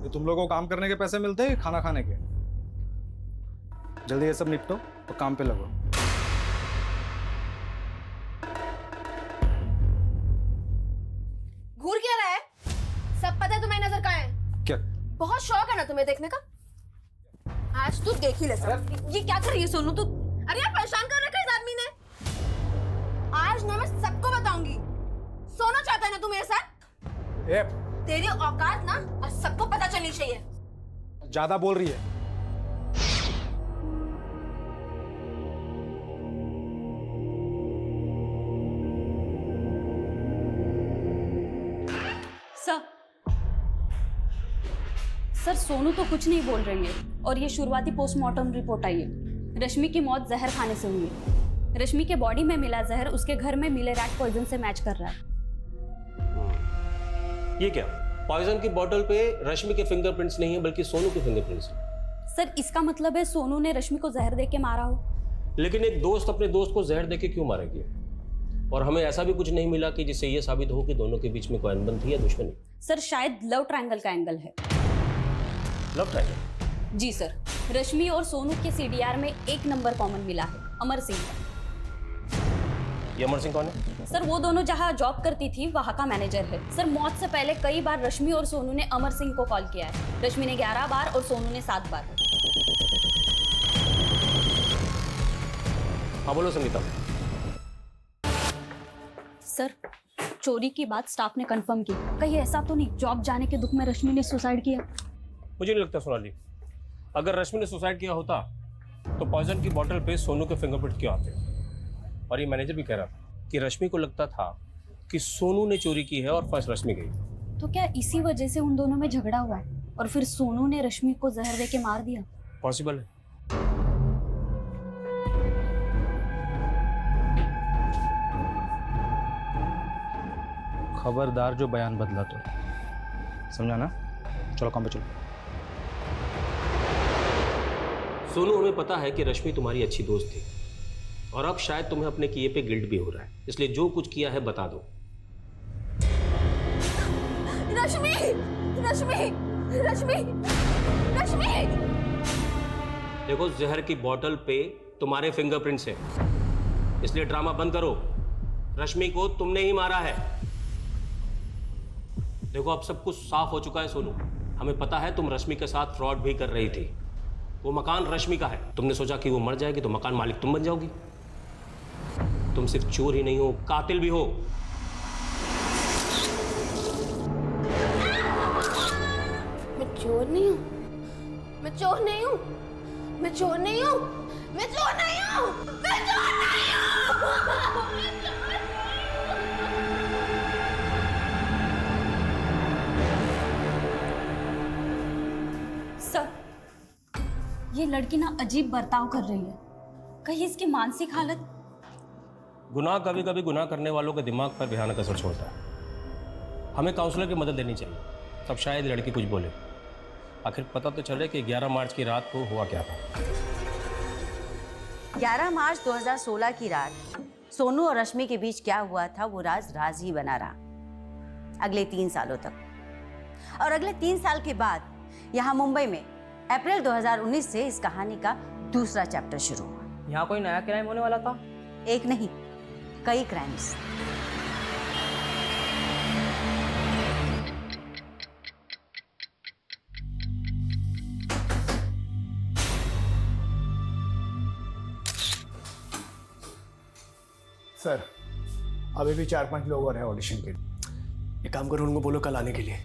ये तुम लोगों को काम करने के पैसे मिलते हैं खाना खाने के? जल्दी ये सब निपटो और काम पे लगो। घूर क्या रहा है? सब पता है तुम्हें नजर कहाँ है? क्या? बहुत शौक है ना तुम्हें देखने का? आज तू देख ही ले सब। ये क्या कर रही है सोनू तू? अरे यार परेशान कर रखा है इस आदमी ने। आज ना मैं सबको बताऊंगी। सोना चाहता है ना तू मेरे साथ? ए, तेरी औकात ना आज सबको पता चलनी चाहिए। ज्यादा बोल रही है। सर सोनू तो कुछ नहीं बोल रही है और ये शुरुआती पोस्टमार्टम रिपोर्ट आई है। रश्मि की मौत जहर खाने से हुई है। रश्मि के बॉडी में मिला जहर उसके घर में मिले रैट पॉइजन से मैच कर रहा है। ये क्या? पॉइजन की बोतल पे रश्मि के फिंगरप्रिंट्स नहीं है बल्कि सोनू के फिंगरप्रिंट्स हैं। सर इसका मतलब है सोनू ने रश्मि को जहर दे के मारा हो। लेकिन एक दोस्त अपने दोस्त को जहर दे के क्यों मारेगी? और हमें ऐसा भी कुछ नहीं मिला कि जिससे ये साबित हो कि दोनों के बीच में कोई अनबन थी या दुश्मनी। सर शायद लव ट्रायंगल का एंगल है। Love triangle? जी सर, रश्मि और सोनू के सीडीआर में एक नंबर कॉमन मिला है, अमर सिंह का। ये अमर सिंह कौन है? सर वो दोनों जहां जॉब करती थी वहां का मैनेजर है। सर मौत से पहले कई बार रश्मि और सोनू ने अमर सिंह को कॉल किया है। रश्मि ने 11 बार और सोनू ने 7 बार। हाँ बोलो संगीता। सर चोरी की बात स्टाफ ने कंफर्म की। कहीं ऐसा तो नहीं जॉब जाने के दुख में रश्मि ने सुसाइड किया? मुझे नहीं लगता सोनाली। अगर रश्मि ने सुसाइड किया होता तो पॉइजन की बोतल पे सोनू के फिंगरप्रिंट क्यों आते? और ये मैनेजर भी कह रहा था कि रश्मि को लगता था कि सोनू ने चोरी की है और फर्स्ट रश्मि गई। तो क्या इसी वजह से उन दोनों में झगड़ा हुआ है और फिर सोनू ने रश्मि को जहर दे के मार दिया? पॉसिबल है। खबरदार जो बयान बदला तो, समझा ना? चलो काम पे चलो। सोनू, हमें पता है कि रश्मि तुम्हारी अच्छी दोस्त थी और अब शायद तुम्हें अपने किए पे गिल्ट भी हो रहा है, इसलिए जो कुछ किया है बता दो। रश्मि, रश्मि, रश्मि, रश्मि। देखो जहर की बोतल पे तुम्हारे फिंगरप्रिंट्स हैं, इसलिए ड्रामा बंद करो। रश्मि को तुमने ही मारा है। देखो अब सब कुछ साफ हो चुका है सोनू। हमें पता है तुम रश्मि के साथ फ्रॉड भी कर रही थी। वो मकान रश्मि का है। तुमने सोचा कि वो मर जाएगी तो मकान मालिक तुम बन जाओगी। तुम सिर्फ चोर ही नहीं हो, कातिल भी हो। मैं चोर नहीं हूँ। मैं चोर नहीं हूँ। मैं चोर नहीं हूँ। मैं चोर नहीं हूँ। मैं चोर नहीं हूँ। सर ये लड़की ना अजीब बर्ताव कर रही है। कहीं इसकी मानसिक हालत? गुनाह कभी कभी गुनाह करने वालों के दिमाग पर भयानक असर छोड़ता है। हमें काउंसलर की मदद लेनी चाहिए, तब शायद लड़की कुछ बोले। आखिर पता तो चले कि 11 मार्च की रात को हुआ क्या था। 11 मार्च 2016 की रात सोनू और रश्मि के बीच क्या हुआ था वो राज ही बना रहा अगले 3 सालों तक। और अगले 3 साल के बाद यहाँ मुंबई में अप्रैल 2019 से इस कहानी का दूसरा चैप्टर शुरू हुआ। यहाँ कोई नया क्राइम होने वाला था? एक नहीं, कई क्राइम्स। सर अभी भी 4-5 लोग और हैं ऑडिशन के लिए। एक काम करो, उनको बोलो कल आने के लिए।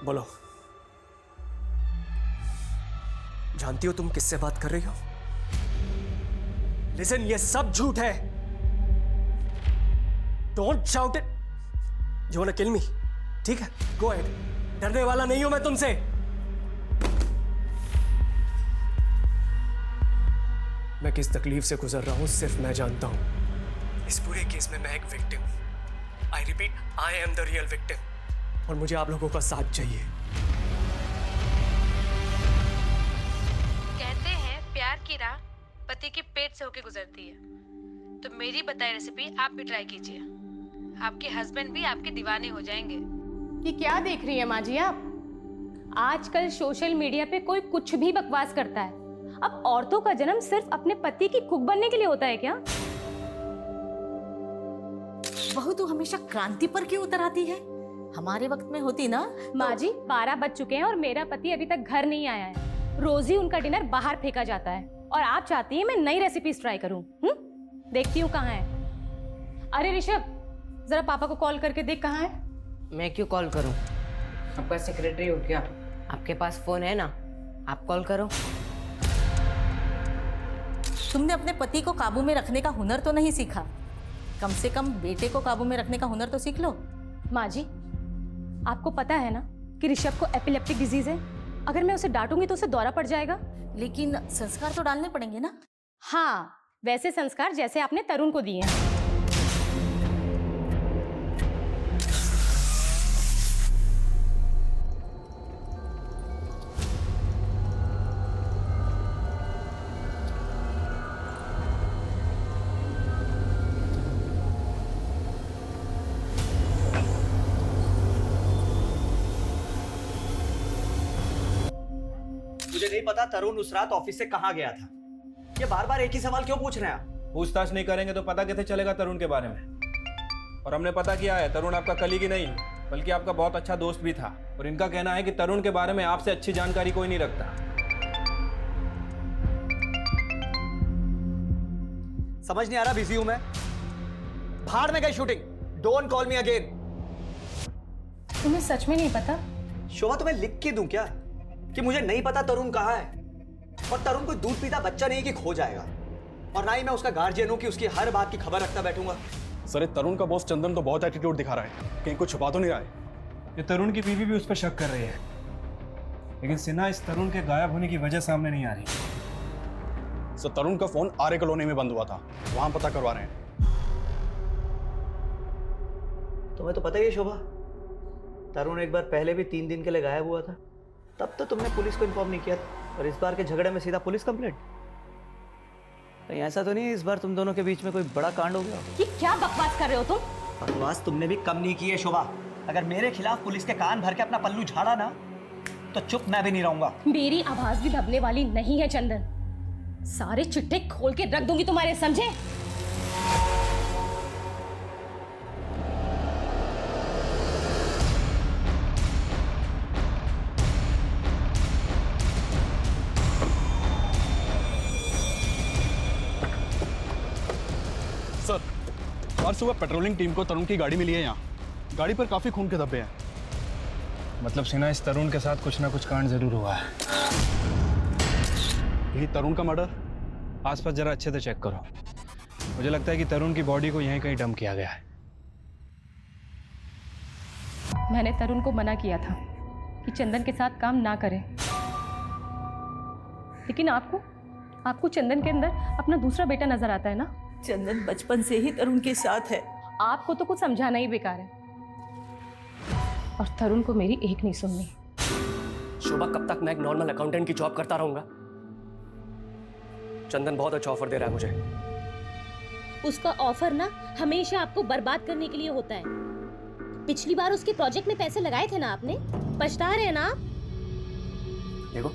बोलो। जानती हो तुम किससे बात कर रही हो? लिसन, ये सब झूठ है। Don't shout it. You want to kill me? ठीक है, गो अहेड। डरने वाला नहीं हूं मैं तुमसे। मैं किस तकलीफ से गुजर रहा हूं सिर्फ मैं जानता हूं। इस पूरे केस में मैं एक विक्टिम हूं। I repeat, I am the real victim. और मुझे आप लोगों का साथ चाहिए। कहते हैं प्यार की राह पति के पेट से होके गुजरती है, तो मेरी बताई रेसिपी आप भी ट्राई कीजिए। आपके हस्बैंड भी आपके दीवाने हो जाएंगे। कि क्या देख रही है माँ जी आप? आजकल सोशल मीडिया पे कोई कुछ भी बकवास करता है। अब औरतों का जन्म सिर्फ अपने पति की कुक बनने के लिए होता है क्या? बहू तो हमेशा क्रांति पर क्यों उतर आती है? हमारे वक्त में होती ना। माँ जी 12 बज चुके हैं और मेरा पति अभी तक घर नहीं आया है। रोज ही उनका डिनर बाहर फेंका जाता है और आप चाहती हैं मैं नई रेसिपीज ट्राई करूं? देखती हूँ कहाँ है। अरे ऋषभ, जरा पापा को कॉल करके देख कहाँ है। मैं क्यों कॉल करूं? आपका सेक्रेटरी हो क्या? आपके पास फोन है ना, आप कॉल करो। तुमने अपने पति को काबू में रखने का हुनर तो नहीं सीखा? कम से कम बेटे को काबू में रखने का हुनर तो सीख लो। माँ जी, आपको पता है ना कि ऋषभ को एपिलेप्टिक डिजीज है। अगर मैं उसे डांटूंगी तो उसे दौरा पड़ जाएगा। लेकिन संस्कार तो डालने पड़ेंगे ना। हाँ, वैसे संस्कार जैसे आपने तरुण को दिए हैं। मुझे नहीं पता तरुण उस रात ऑफिस से कहाँ गया था। ये बार बार एक ही सवाल क्यों पूछ रहे हैं आप? पूछताछ नहीं करेंगे तो पता कैसे चलेगा तरुण के बारे में? और हमने पता किया है तरुण आपका कलीग ही नहीं बल्कि आपका बहुत अच्छा दोस्त भी था। और इनका कहना है कि तरुण के बारे में आपसे अच्छी जानकारी कोई नहीं रखता। समझ नहीं आ रहा, बिजी हूं मैं। भाड़ में गई shooting. Don't call me again. तुम्हें सच में नहीं पता? शोभा, तुम्हें लिख के दूं क्या कि मुझे नहीं पता तरुण कहाँ है? और तरुण कोई दूध पीता बच्चा नहीं कि खो जाएगा। और ना ही मैं उसका गार्जियन हूं कि उसकी हर बात की खबर रखता बैठूंगा। सर, ये तरुण का बॉस चंदन तो बहुत एटीट्यूड दिखा रहा है, कहीं कुछ छुपा तो नहीं रहा है। ये तरुण की बीवी भी उस पर शक कर रही है, लेकिन सिन्हा इस तरुण के गायब होने की वजह सामने नहीं आ रही। सर, तरुण का फोन आर्य कॉलोनी में बंद हुआ था, वहां पता करवा रहे हैं। तुम्हें तो पता ही है शोभा, तरुण एक बार पहले भी 3 दिन के लिए गायब हुआ था। तब तो तुमने पुलिस को इन्फॉर्म नहीं किया था, और इस बार के झगड़े में सीधा पुलिस कंप्लेंट। कहीं ऐसा तो नहीं इस बार तुम दोनों के बीच में कोई बड़ा कांड हो गया? ये क्या बकवास कर रहे हो तुम? बकवास तुमने भी कम नहीं की है शोभा। अगर मेरे खिलाफ पुलिस के कान भर के अपना पल्लू झाड़ा ना तो चुप मैं भी नहीं रहूंगा। मेरी आवाज भी दबने वाली नहीं है चंदन। सारे चिट्ठे खोल के रख दूंगी तुम्हारे, समझे? सर, आज सुबह पेट्रोलिंग टीम को तरुण की गाड़ी मिली है यहाँ। गाड़ी पर काफी खून के धब्बे हैं। मतलब सिन्हा, इस तरुण के साथ कुछ ना कुछ कांड जरूर हुआ है। यही तरुण का मर्डर? आसपास जरा अच्छे से चेक करो। मुझे लगता है कि तरुण की बॉडी को यहीं कहीं डंप किया गया है। मैंने तरुण को मना किया था कि चंदन के साथ काम ना करें, लेकिन आपको चंदन के अंदर अपना दूसरा बेटा नजर आता है ना? चंदन बचपन से ही तरुण के साथ है। आपको तो कुछ समझाना ही बेकार है, और तरुण को मेरी एक नहीं सुननी। शोभा, कब तक मैं एक नॉर्मल अकाउंटेंट की जॉब करता रहूंगा? चंदन बहुत अच्छा ऑफर दे रहा है मुझे। उसका ऑफर ना हमेशा आपको बर्बाद करने के लिए होता है। पिछली बार उसके प्रोजेक्ट में पैसे लगाए थे ना आपने, पछता रहे हैं ना आप? देखो,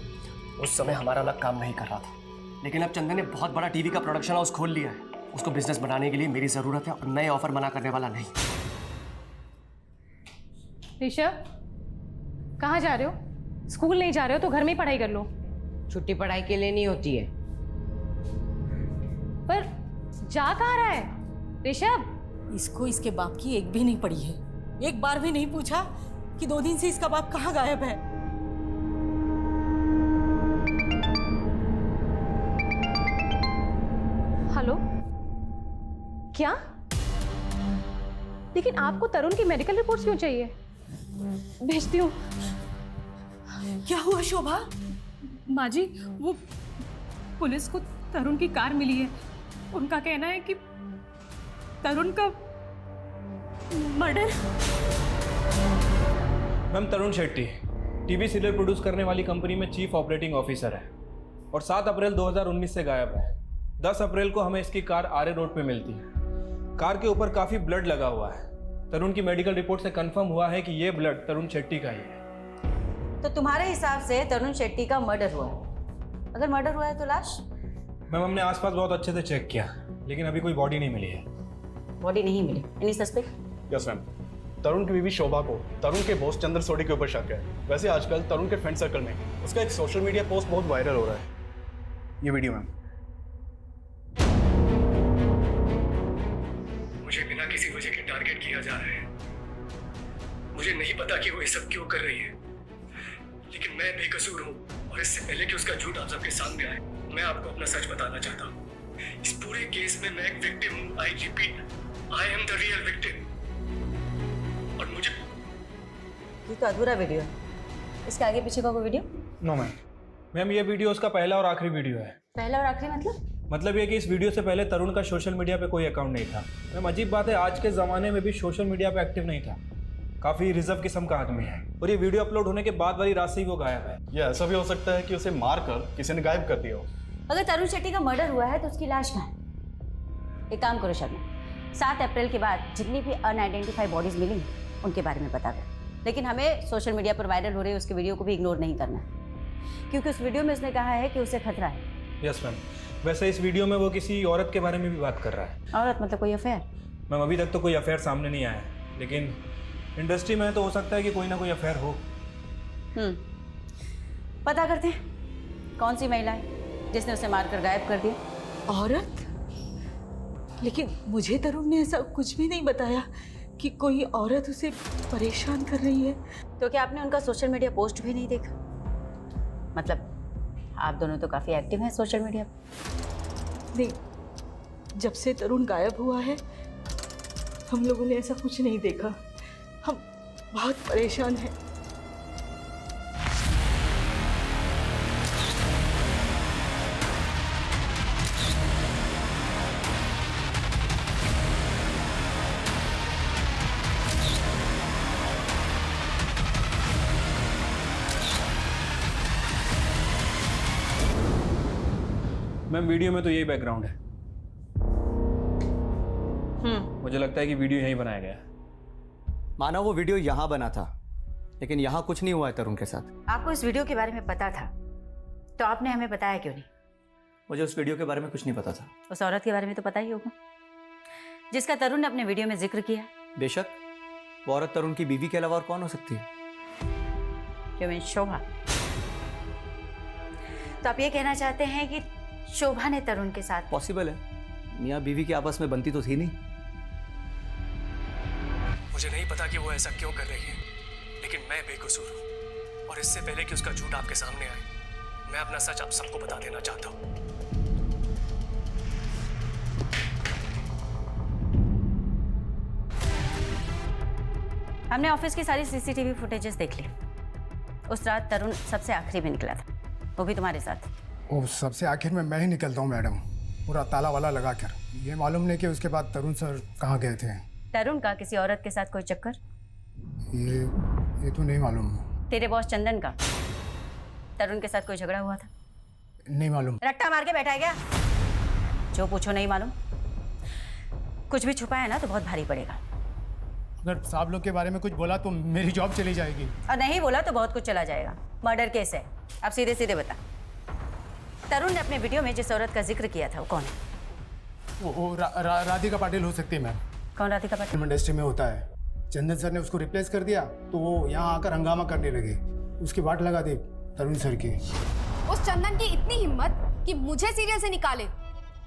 उस समय हमारा लग काम नहीं कर रहा था, लेकिन अब चंदन ने बहुत बड़ा टीवी का प्रोडक्शन हाउस खोल लिया है। उसको बिजनेस बनाने के लिए मेरी जरूरत है, और मैं ऑफर मना करने वाला नहीं। ऋषभ, कहाँ जा रहे हो? स्कूल नहीं जा रहे हो तो घर में ही पढ़ाई कर लो। छुट्टी पढ़ाई के लिए नहीं होती है। पर जा कहाँ रहा है ऋषभ? इसको इसके बाप की एक भी नहीं पड़ी है। एक बार भी नहीं पूछा कि 2 दिन से इसका बाप कहाँ गायब है। हेलो, क्या? लेकिन आपको तरुण की मेडिकल रिपोर्ट्स क्यों चाहिए? भेजती हूँ। क्या हुआ शोभा? माँ जी, वो पुलिस को तरुण की कार मिली है। उनका कहना है कि तरुण का मर्डर। मैम, तरुण शेट्टी टीवी सीरियल प्रोड्यूस करने वाली कंपनी में चीफ ऑपरेटिंग ऑफिसर है और 7 अप्रैल 2019 से गायब है। 10 अप्रैल को हमें इसकी कार आरे रोड पे मिलती है। कार के ऊपर काफ़ी ब्लड लगा हुआ है। तरुण की मेडिकल रिपोर्ट से कंफर्म हुआ है कि ये ब्लड तरुण शेट्टी का ही है। तो तुम्हारे हिसाब से तरुण शेट्टी का मर्डर हुआ है? अगर मर्डर हुआ है तो लाश? मैम, हमने आसपास बहुत अच्छे से चेक किया, लेकिन अभी कोई बॉडी नहीं मिली है। बॉडी नहीं मिली? Any suspect? Yes ma'am, Tarun की बीवी शोभा को तरुण के बॉस चंदन सोडी के ऊपर शक है। वैसे आजकल तरुण के फ्रेंड सर्कल में उसका एक सोशल मीडिया पोस्ट बहुत वायरल हो रहा है। ये वीडियो मैम। मुझे बिना किसी वजह के टारगेट किया जा रहा है। मुझे नहीं पता कि वो ये सब क्यों कर रही है, लेकिन मैं बेकसूर हूँ और इससे पहले कि उसका झूठ आप सबके सामने आए, मैं आपको अपना सच बताना चाहता हूँ। इस पूरे केस में मैं एक विक्टिम हूँ। I repeat, I am the real victim. और मुझे ये तो अधूरा वीडियो है, इसके आगे पीछे का कोई वीडियो? No ma'am. मैम, ये वीडियो उसका पहला और आखिरी वीडियो है। पहला और आखिरी मतलब ये कि इस वीडियो से पहले तरुण का सोशल मीडिया पे कोई अकाउंट नहीं था। मैम, अजीब बात है, आज के ज़माने में भी सोशल मीडिया पे एक्टिव नहीं था। काफ़ी रिजर्व किस्म का आदमी है और ये वीडियो अपलोड होने के बाद वाली रात से ही वो गायब है। ये ऐसा भी हो सकता है कि उसे मार कर किसी ने गायब कर दिया हो। अगर तरुण शेट्टी का मर्डर हुआ है तो उसकी लाश कहाँ है? एक काम करो शर्मा, 7 अप्रैल के बाद जितनी भी अनआइडेंटिफाइड बॉडीज मिली उनके बारे में बता दो। लेकिन हमें सोशल मीडिया पर वायरल हो रही उसके वीडियो को भी इग्नोर नहीं करना है, क्योंकि उस वीडियो में उसने कहा है कि उसे खतरा है। Yes ma'am. वैसे इस वीडियो में वो किसी औरत के बारे में भी बात कर रहा है। औरत मतलब कोई अफेयर? मैम, अभी तक तो कोई अफेयर सामने नहीं आया है, लेकिन इंडस्ट्री में तो हो सकता है कि कोई ना कोई अफेयर हो। पता करते हैं कौन सी महिला है जिसने उसे मारकर गायब कर दिया। औरत? लेकिन मुझे तरुण ने ऐसा कुछ भी नहीं बताया कि कोई औरत उसे परेशान कर रही है। तो क्या आपने उनका सोशल मीडिया पोस्ट भी नहीं देखा? मतलब आप दोनों तो काफ़ी एक्टिव हैं सोशल मीडिया पर। नहीं, जब से तरुण गायब हुआ है हम लोगों ने ऐसा कुछ नहीं देखा। हम बहुत परेशान हैं। मैम, वीडियो में तो यही बैकग्राउंड है। मुझे लगता है कि वीडियो यहीं बनाया गया है। माना वो वीडियो यहाँ बना था, लेकिन यहाँ कुछ नहीं हुआ है तरुण के साथ। आपको इस वीडियो के बारे में पता था तो आपने हमें बताया क्यों नहीं? मुझे उस वीडियो के बारे में कुछ नहीं पता था। उस औरत के बारे में तो पता ही होगा जिसका तरुण ने अपने वीडियो में जिक्र किया। बेशक, वो औरत तरुण की बीवी के अलावा और कौन हो सकती है? You mean शोभा? तो आप ये कहना चाहते हैं कि शोभा ने तरुण के साथ? पॉसिबल है, मियाँ बीवी की आपस में बनती तो थी नहीं। मुझे नहीं पता कि वो ऐसा क्यों कर रही है, लेकिन मैं बेकसूर हूँ और इससे पहले कि उसका झूठ आपके सामने आए, मैं अपना सच आप सबको बता देना चाहता हूँ। हमने ऑफिस की सारी सीसीटीवी फुटेजेस देख ली। उस रात तरुण सबसे आखिरी में निकला था, वो भी तुम्हारे साथ। वो सबसे आखिर में मैं ही निकलता हूँ मैडम, पूरा ताला वाला लगा कर। ये मालूम नहीं कि उसके बाद तरुण सर कहाँ गए थे। तरुण का किसी औरत के साथ कोई चक्कर? ये तो नहीं मालूम। तेरे बॉस चंदन का तरुण के साथ कोई झगड़ा हुआ था? नहीं मालूम। रट्टा मार के बैठा है क्या? जो पूछो नहीं मालूम। कुछ भी छुपाया ना तो बहुत भारी पड़ेगा। अगर साहब लोग के बारे में कुछ बोला तो मेरी जॉब चली जाएगी। और नहीं बोला तो बहुत कुछ चला जाएगा। मर्डर केस है। अब सीधे सीधे बता, तरुण ने अपने वीडियो में जिस औरत का जिक्र किया था वो कौन है? वो राधिका पाटिल हो सकती है मैम। कौन राधिका पाटिल? इंडस्ट्री में होता है। चंदन सर ने उसको रिप्लेस कर दिया तो वो यहाँ आकर हंगामा करने लगे। उसकी वाट लगा दी तरुण सर की। उस चंदन की इतनी हिम्मत कि मुझे सीरियल से निकाले।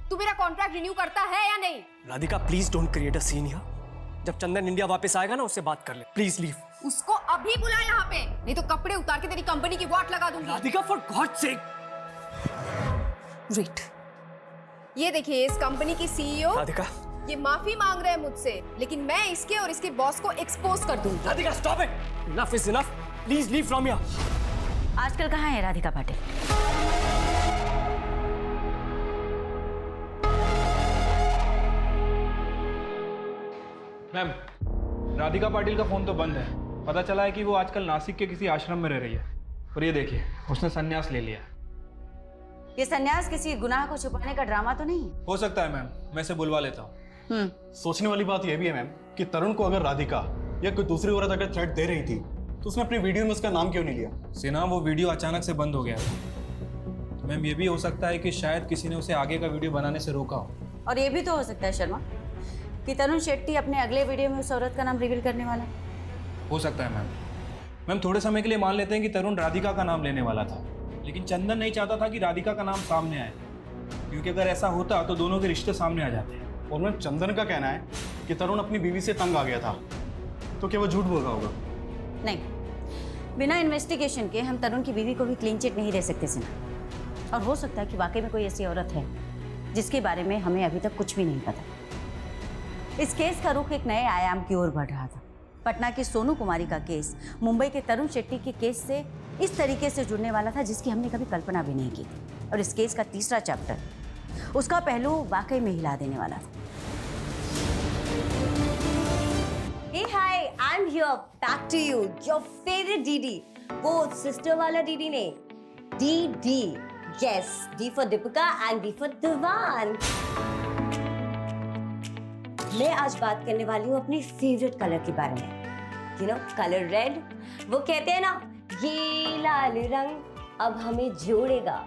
तू मेरा कॉन्ट्रैक्ट रिन्यू करता है या नहीं? Radhika, please don't create a scene here. जब चंदन इंडिया वापस आएगा ना, उससे बात कर ले। Please leave. उसको अभी बुला यहाँ पे, नहीं तो कपड़े उतार के तेरी कंपनी की वाट लगा दूंगी। Radhika, for God sake. Wait, ये देखिए इस कंपनी की सीईओ राधिका, ये माफी मांग रहे हैं मुझसे, लेकिन मैं इसके और इसके बॉस को एक्सपोज कर दूंगी। Radhika, stop it. Enough is enough. Please leave from here. आजकल कहाँ है राधिका पाटिल? मैम, राधिका पाटिल का फोन तो बंद है। पता चला है कि वो आजकल नासिक के किसी आश्रम में रह रही है। और ये देखिए, उसने संन्यास ले लिया। ये सन्यास किसी गुनाह को छुपाने का ड्रामा तो नहीं है? हो सकता है मैम, मैं इसे बुलवा लेता हूँ। सोचने वाली बात यह भी है मैम कि तरुण को अगर राधिका या कोई दूसरी औरत अगर थ्रेट दे रही थी तो उसने अपनी वीडियो में उसका नाम क्यों नहीं लिया? सिन्हा, वो वीडियो अचानक से बंद हो गया था। मैम, ये भी हो सकता है कि शायद किसी ने उसे आगे का वीडियो बनाने से रोका हो। और ये भी तो हो सकता है शर्मा कि तरुण शेट्टी अपने अगले वीडियो में उस औरत का नाम रिवील करने वाला है। हो सकता है मैम। मैम, थोड़े समय के लिए मान लेते हैं कि तरुण राधिका का नाम लेने वाला था, लेकिन चंदन नहीं चाहता था कि राधिका का नाम सामने आए, क्योंकि अगर ऐसा होता तो दोनों के रिश्ते सामने आ जाते हैं। और मैम, चंदन का कहना है कि तरुण अपनी बीवी से तंग आ गया था, तो क्या वो झूठ बोल रहा होगा? नहीं, बिना इन्वेस्टिगेशन के हम तरुण की बीवी को भी क्लीन चिट नहीं दे सकते सिन्हा। और हो सकता है कि वाकई में कोई ऐसी औरत है जिसके बारे में हमें अभी तक कुछ भी नहीं पता। इस केस का रुख एक नए आयाम की ओर बढ़ रहा था। पटना की सोनू कुमारी का केस मुंबई के तरुण शेट्टी के केस से इस तरीके से जुड़ने वाला था जिसकी हमने कभी कल्पना भी नहीं की थी। और इस केस का तीसरा चैप्टर, उसका पहलू वाकई में हिला देने वाला था। Hey, hi, I'm here. Back to you. Your favorite DD. वो sister वाला DD नहीं. DD. Yes, D for Deepika and D for Divan. मैं आज बात करने वाली हूँ अपनी फेवरेट कलर के बारे में. You know, color red. वो कहते हैं ना, ये लाल रंग अब हमें जोड़ेगा.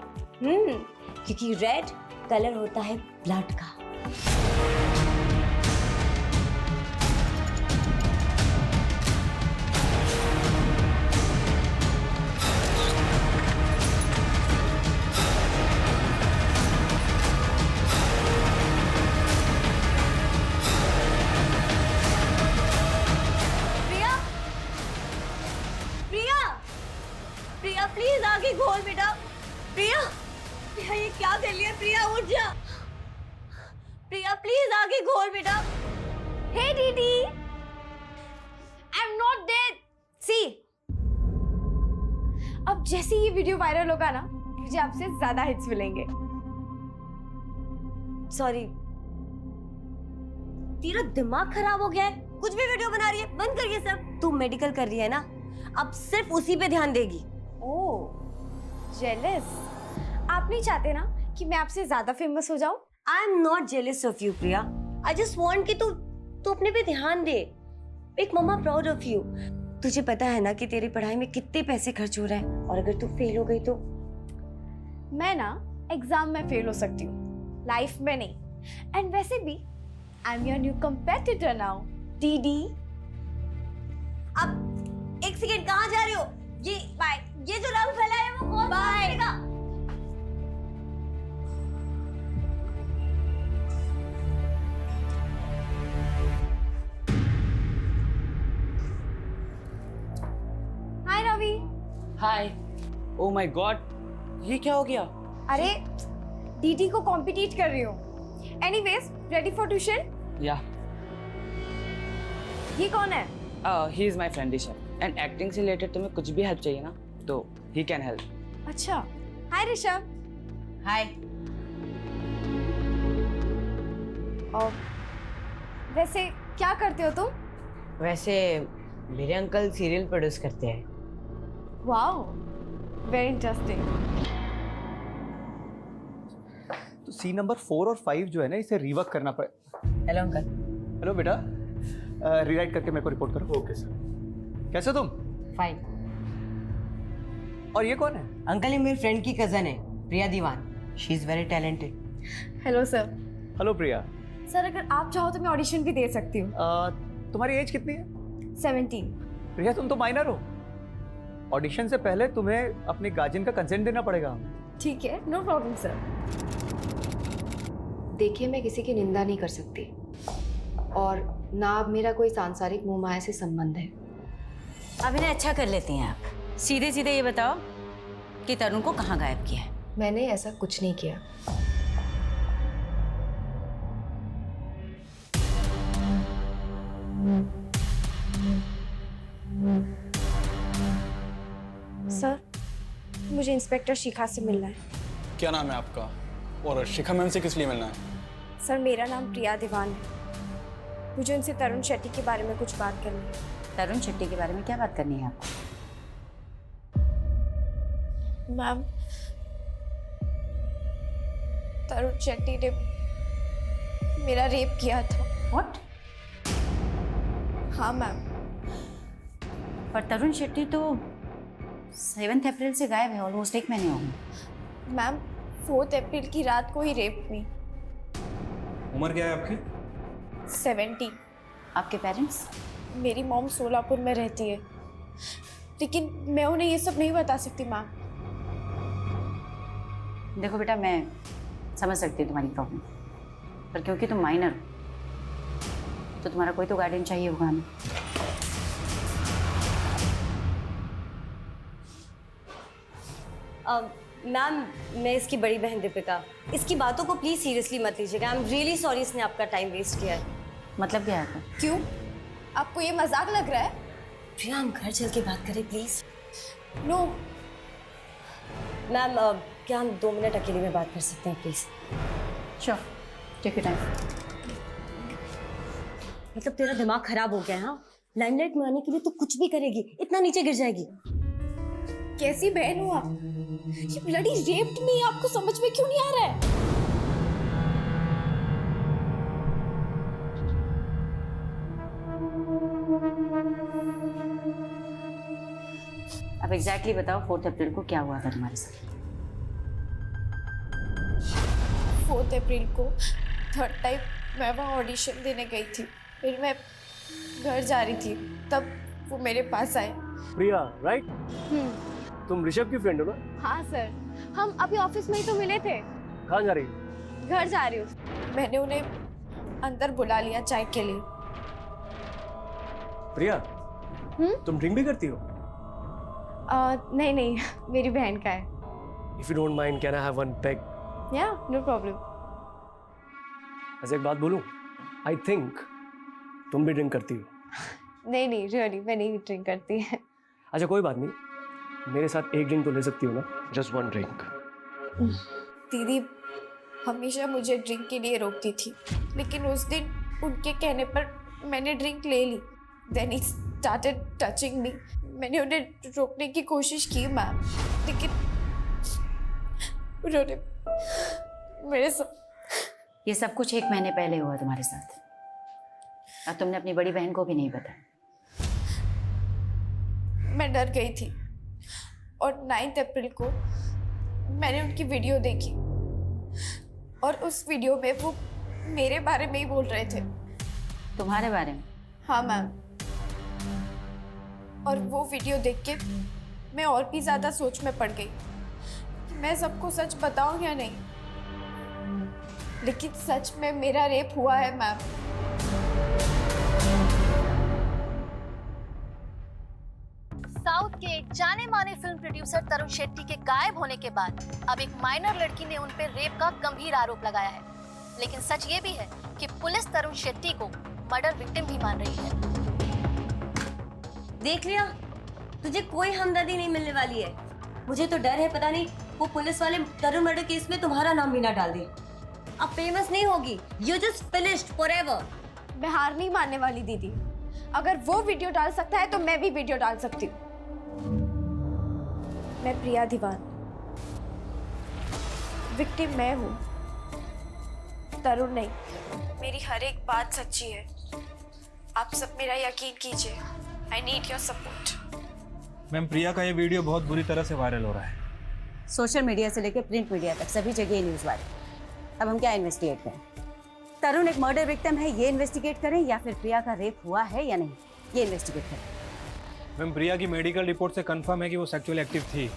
क्योंकि रेड कलर होता है ब्लड का. प्रिया प्लीज आगे खोल बेटा. प्रिया, प्रिया ये क्या कर लिया? प्रिया उठ जा. प्रिया प्लीज आगे खोल बेटा. हे दीदी, आई एम नॉट डेड. सी, अब जैसे ये वीडियो वायरल होगा ना, मुझे आपसे ज्यादा हिट्स मिलेंगे. सॉरी, तेरा दिमाग खराब हो गया है. कुछ भी वीडियो बना रही है, बंद कर ये सब. तू मेडिकल कर रही है ना, अब सिर्फ उसी पे ध्यान देगी. ओह, जेलस. आप नहीं चाहते ना कि मैं आपसे ज्यादा फेमस हो जाऊं? I am not jealous of you Priya. I just want कि तू अपने पे ध्यान दे. एक मम्मा प्राउड ऑफ यू. तुझे पता है ना कि तेरी पढ़ाई में कितने पैसे खर्च हो रहे हैं, और अगर तू फेल हो गई तो? मैं ना एग्जाम में फेल हो सकती हूँ, लाइफ में नहीं. एंड वैसे भी I am your new competitor now. DD, अब एक सेकेंड, कहाँ जा रही हो? ये जो रंग फैला है वो कौन करेगा? हाय रवि. हाय. ओह माय गॉड, ये क्या हो गया? अरे डीडी को कॉम्पिटिट कर रही हूँ. Anyways, ready for tuition? या. ये कौन है? He is my friend Rishabh. And acting से रिलेटेड तुम्हें कुछ भी हेल्प चाहिए ना तो ही कैन हेल्प. अच्छा. हाय ऋषभ. हाय. और वैसे क्या करते हो तुम? वैसे मेरे अंकल सीरियल प्रोड्यूस करते हैं. Wow, very interesting. तो सीन नंबर 4 और 5 जो है ना, इसे रिवर्क करना पड़े. Hello uncle. हेलो बेटा, रीराइट करके मेरे को रिपोर्ट करो. Okay sir. कैसे तुम? फाइन. और ये कौन है? अंकल, ये मेरी फ्रेंड की कजन है, Priya Diwan. She is very talented. Hello sir. Hello Priya. Sir, अगर आप चाहो तो मैं ऑडिशन भी दे सकती हूँ. तुम्हारी एज कितनी है? 17. प्रिया, तुम तो माइनर हो. ऑडिशन से पहले तुम्हें अपने गार्जियन का कंसेंट देना पड़ेगा. ठीक है, नो प्रॉब्लम सर. देखिए, मैं किसी की निंदा नहीं कर सकती, और ना अब मेरा कोई सांसारिक मोह माया से संबंध है. अभिनय अच्छा कर लेती हैं आप. सीधे सीधे ये बताओ कि तरुण को कहाँ गायब किया है? मैंने ऐसा कुछ नहीं किया. सर, मुझे इंस्पेक्टर शिखा से मिलना है. क्या नाम है आपका? और शिखा मैम से किस लिए मिलना है? सर, मेरा नाम प्रिया दीवान है. मुझे उनसे तरुण शेट्टी के बारे में कुछ बात करनी है. तरुण शेट्टी के बारे में क्या बात करनी है आपको? मैम, तरुण शेट्टी ने मेरा रेप किया था। व्हाट? हाँ मैम। पर तरुण शेट्टी तो 7 अप्रैल से गायब है, ऑलमोस्ट 1 महीने हो गए। मैम 4 अप्रैल की रात को ही रेप हुई। उम्र क्या है आपकी? 70। आपके पेरेंट्स? मेरी मॉम सोलापुर में रहती है, लेकिन मैं उन्हें ये सब नहीं बता सकती मैम। देखो बेटा, मैं समझ सकती हूँ तुम्हारी प्रॉब्लम, पर क्योंकि तुम माइनर हो तो तुम्हारा कोई तो गार्डियन चाहिए होगा हमें। मैम, मैं इसकी बड़ी बहन दीपिका, इसकी बातों को प्लीज सीरियसली मत लीजिएगा। आई एम रियली सॉरी इसने आपका टाइम वेस्ट किया है। मतलब क्या है? क्यों, आपको ये मजाक लग रहा है? प्रिया, हम घर चल के बात करें प्लीज। नो मैम, क्या हम 2 मिनट अकेले में बात कर सकते हैं please? Sure, take your time. मतलब तेरा दिमाग खराब हो गया है? हाँ, लाइमलाइट में आने के लिए तो कुछ भी करेगी, इतना नीचे गिर जाएगी। कैसी बहन हो आप? ये ब्लडी रेप्ड मी, आपको समझ में क्यों नहीं आ रहा है? अब एग्जैक्टली बताओ 4 अप्रैल को क्या हुआ था तुम्हारे साथ? 4 अप्रैल को 3rd टाइम मैं वहाँ ऑडिशन देने गई थी, फिर मैं घर जा रही थी, तब वो मेरे पास आए। प्रिया, राइट? तुम ऋषभ की फ्रेंड हो ना? हाँ सर, हम अभी ऑफिस में ही तो मिले थे। कहाँ जा रही हो? घर जा रही हूँ। मैंने उन्हें अंदर बुला लिया चाय के लिए। प्रिया, तुम ड्रिंक भी करती हो? नहीं नहीं, मेरी बहन का है। If you don't mind, can I have one peg? Yeah, no problem. ऐसे एक बात बोलूं? I think तुम भी ड्रिंक करती हो। नहीं नहीं, रियली मैं नहीं ड्रिंक करती है। अच्छा कोई बात नहीं, मेरे साथ एक ड्रिंक तो ले सकती हो ना? Just one drink. दीदी हमेशा मुझे ड्रिंक के लिए रोकती थी, लेकिन उस दिन उनके कहने पर मैंने ड्रिंक ले ली। Then he started touching me. मैंने उन्हें रोकने की कोशिश की मैम, लेकिन उन्होंने मेरे साथ। ये सब कुछ 1 महीने पहले हुआ तुम्हारे साथ, और तुमने अपनी बड़ी बहन को भी नहीं बताया। मैं डर गई थी, और 9 अप्रैल को मैंने उनकी वीडियो देखी, और उस वीडियो में वो मेरे बारे में ही बोल रहे थे। तुम्हारे बारे में? हाँ मैम, और वो वीडियो देख के मैं और भी ज़्यादा सोच में पड़ गई कि मैं सबको सच बताऊं या नहीं, लेकिन सच में मेरा रेप हुआ है मैम। साउथ के एक जाने माने फिल्म प्रोड्यूसर तरुण शेट्टी के गायब होने के बाद अब एक माइनर लड़की ने उन पर रेप का गंभीर आरोप लगाया है, लेकिन सच ये भी है कि पुलिस तरुण शेट्टी को मर्डर विक्टिम भी मान रही है। देख लिया, तुझे कोई हमदर्दी नहीं मिलने वाली है। मुझे तो डर है, पता नहीं वो पुलिस वाले तरुण मर्डर केस में तुम्हारा नाम भी ना डाल दे। अब फेमस नहीं होगी, यू जस्ट फिनिश्ड फॉरएवर। मैं हार नहीं मानने वाली दीदी, अगर वो वीडियो डाल सकता है तो मैं भी वीडियो डाल सकती हूँ। मैं प्रिया दीवान, विक्टिम मैं हूँ, तरुण नहीं। मेरी हर एक बात सच्ची है, आप सब मेरा यकीन कीजिए। I need your support. Ma'am, Priya का ये वीडियो बहुत बुरी तरह से वायरल हो रहा है। सोशल मीडिया से लेकर प्रिंट मीडिया तक सभी जगह ये न्यूज़ वायरल। अब हम क्या इन्वेस्टिगेट करें? तरुण एक मर्डर विक्टिम है, ये इन्वेस्टिगेट करें, या फिर प्रिया का रेप हुआ है या नहीं, ये इन्वेस्टिगेट करें? मैम, प्रिया की मेडिकल रिपोर्ट से कंफर्म है कि वो सेक्सुअल एक्टिव थी,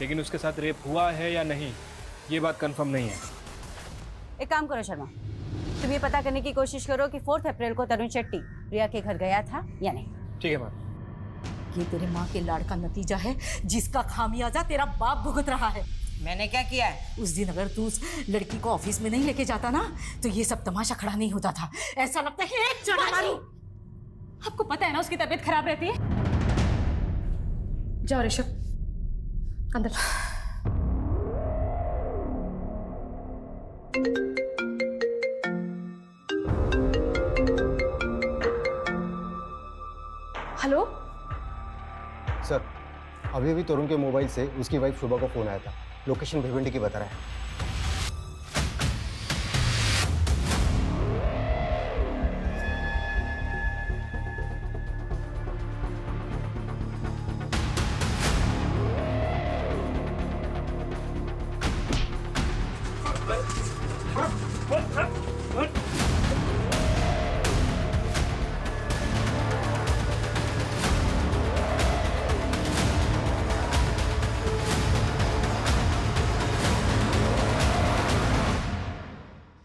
लेकिन उसके साथ रेप हुआ है या नहीं, ये बात कंफर्म नहीं है। एक काम करो शर्मा, तुम ये पता करने की कोशिश करो कि 4 अप्रैल को तरुण शेट्टी प्रिया के घर गया था या नहीं। ठीक है मैम। ये तेरे माँ के लाड़ का नतीजा है, जिसका खामियाजा तेरा बाप भुगत रहा है। मैंने क्या किया है? उस दिन अगर तू उस लड़की को ऑफिस में नहीं लेके जाता ना, तो ये सब तमाशा खड़ा नहीं होता था। ऐसा लगता है एक चढ़ा मारूं। आपको पता है ना उसकी तबीयत खराब रहती है। जाओ ऋषभ अंदर। हेलो सर, अभी अभी तरुण के मोबाइल से उसकी वाइफ शुभा को फोन आया था। लोकेशन भिवंडी की बता रहा है।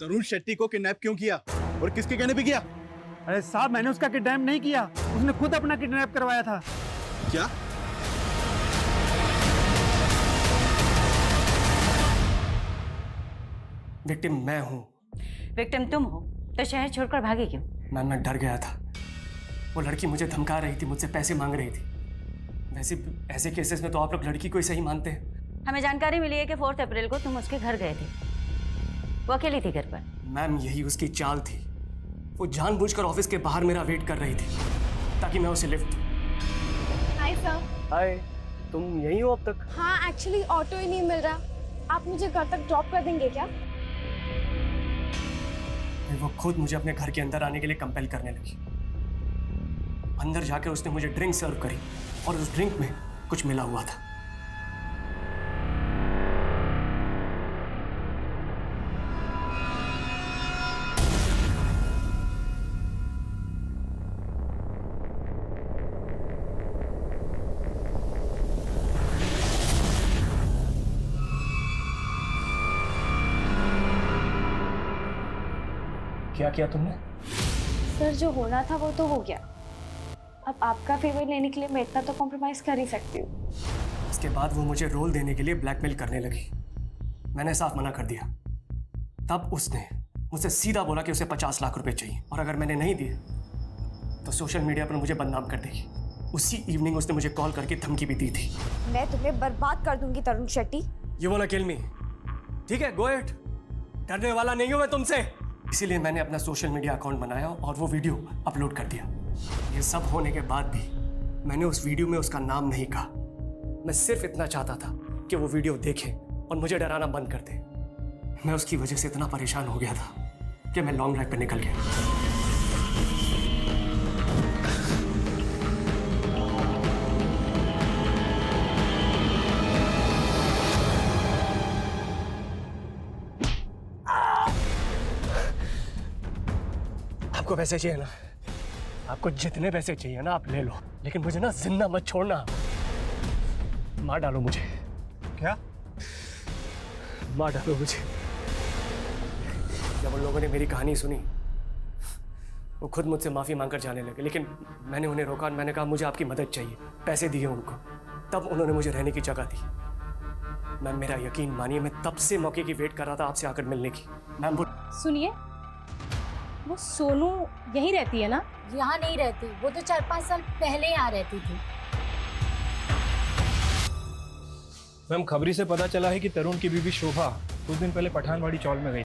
तरुण शेट्टी को किडनैप क्यों किया और किसके कहने पे किया? अरे साहब, मैंने उसका किडनैप नहीं किया, उसने खुद अपना किडनैप करवाया था। क्या? विक्टिम मैं हूँ। विक्टिम तुम हो तो शहर छोड़कर भागे क्यों? मैम मैं डर गया था। वो लड़की मुझे धमका रही थी, मुझसे पैसे मांग रही थी। वैसे ऐसे केसेस में तो आप लोग लड़की को ही सही मानते हैं। हमें जानकारी मिली है कि 4 अप्रैल को तुम उसके घर गए थे। वो अकेली थी घर पर। मैम यही उसकी चाल थी। वो जानबूझकर ऑफिस के बाहर मेरा वेट कर रही थी ताकि मैं उसे लिफ्ट। Hi sir. हाय, तुम यहीं हो अब तक? हाँ, एक्चुअली ऑटो ही नहीं मिल रहा। आप मुझे घर तक ड्रॉप कर देंगे क्या? फिर वो खुद मुझे अपने घर के अंदर आने के लिए कंपेल करने लगी। अंदर जाकर उसने मुझे ड्रिंक सर्व करी और उस ड्रिंक में कुछ मिला हुआ था। क्या किया तुमने? सर, जो होना था वो तो हो गया। अब आपका फेवर लेने के लिए मैं इतना तो कॉम्प्रोमाइज कर ही सकती हूँ। इसके बाद वो मुझे रोल देने के लिए ब्लैकमेल करने लगी। मैंने साफ मना कर दिया। तब उसने मुझसे सीधा बोला कि उसे 50 लाख रुपए चाहिए और अगर मैंने नहीं दिए तो सोशल मीडिया पर मुझे बदनाम कर देगी। उसी इवनिंग उसने मुझे कॉल करके धमकी भी दी थी। मैं तुम्हें बर्बाद कर दूंगी तरुण Shetty. You wanna kill me? ठीक है, go ahead। डरने वाला नहीं हूं मैं तुमसे। इसीलिए मैंने अपना सोशल मीडिया अकाउंट बनाया और वो वीडियो अपलोड कर दिया। ये सब होने के बाद भी मैंने उस वीडियो में उसका नाम नहीं कहा। मैं सिर्फ इतना चाहता था कि वो वीडियो देखे और मुझे डराना बंद कर दे। मैं उसकी वजह से इतना परेशान हो गया था कि मैं लॉन्ग ड्राइव पर निकल गया। आपको पैसे चाहिए ना? आपको जितने पैसे चाहिए ना आप ले लो, लेकिन मुझे ना जिंदा मत छोड़ना। मार डालो मुझे। क्या? मार डालो मुझे। जब उन लोगों ने मेरी कहानी सुनी वो खुद मुझसे माफ़ी मांगकर जाने लगे, लेकिन मैंने उन्हें रोका और मैंने कहा मुझे आपकी मदद चाहिए। पैसे दिए उनको, तब उन्होंने मुझे रहने की जगह दी। मैम मेरा यकीन मानिए, मैं तब से मौके की वेट कर रहा था आपसे आकर मिलने की। मैम वो सुनिए, वो सोनू यहीं रहती है ना? यहाँ नहीं रहती, वो तो 4-5 साल पहले यहाँ रहती थी। मैम खबरी से पता चला है कि तरुण की बीवी शोभा कुछ दिन पहले पठानवाड़ी चौल में गई।